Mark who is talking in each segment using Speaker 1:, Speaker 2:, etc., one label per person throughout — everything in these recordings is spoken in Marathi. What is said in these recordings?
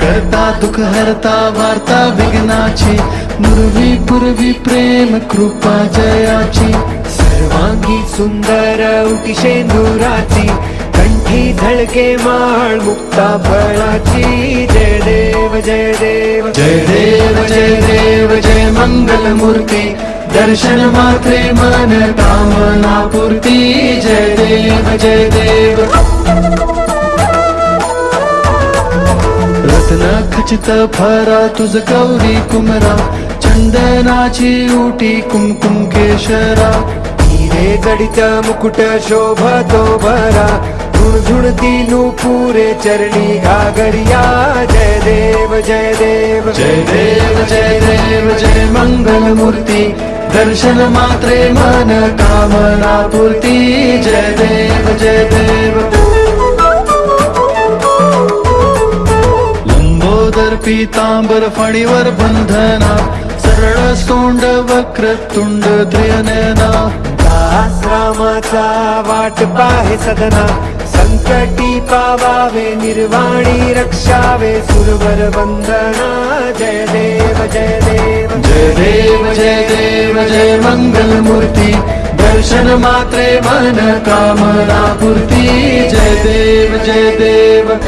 Speaker 1: करता दुःख हरता वार्ता विघ्नाची, पूर्वी पूर्वी प्रेम कृपा जयाची,
Speaker 2: सर्वांगी सुंदर उटी शेंदुराची, कंठी झळके माळ मुक्ता फळाची, जय देव जय देव
Speaker 1: जय देव जय देव जय मंगल मूर्ती, दर्शन मात्रे मन कामना पूर्ती, जय देव जय देव. रत्न खचित फरा तुझ गौरी कुमरा, चंदनाची उटी कुमकुम केशरा,
Speaker 2: हिरे जडित मुकुट शोभतो भरा, झुणझुणती नूपुरे चरणी घागरिया, जय देव जय देव
Speaker 1: जय देव जय देव जय मंगल मूर्ती, दर्शन मात्रे मन कामना पूर्ती, जय देव जय देव. लंबोदर पीतांबर फणीवर बंधना, सरळ सोंड वक्र तुंड त्रिनयना,
Speaker 2: दासरामाचा वाट पाहे सदना, संकटी पावावे निर्वाणी रक्षावे सुरवर वंदना, जय देव जय देव
Speaker 1: जय देव जय देव जय मंगल मूर्ती, दर्शन मात्रे मन कामना पूर्ती, जय देव जय देव.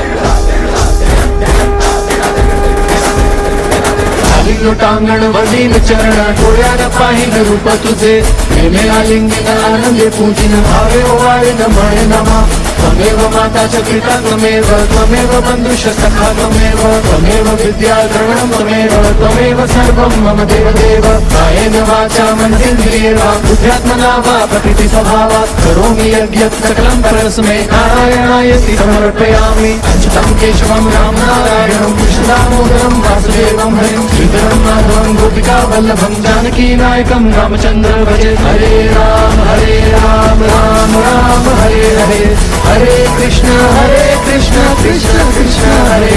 Speaker 1: लोटांगण वदीन चरण, डोळ्यान पाहिन रूप तुझे, प्रेमे आलिंगन आनंदे पूजिन, भावे ओवाळीन म्हणे नमा, त्वमेव माता च पिता त्वमेव, त्वमेव बंधुश सखा त्वमेव, त्वमेव विद्या द्रवणं त्वमेव, त्वमेव सर्वं मम देव देव. कायेन वाचा मनसेन्द्रियेर्वा बुद्ध्यात्मना वा प्रकृति स्वभावात् करोमि यद्यत् सकलं परस्मै नारायणायति समर्पयामि. अच्युतं केशवं राम नारायणं कृष्ण दामोदरं वासुदेवं हरिं श्रीधरं माधवं गोपिका वल्लभं जानकी नायकं रामचंद्र भजे. हरे राम राम राम हरे हरे, हरे कृष्ण कृष्ण कृष्ण हरे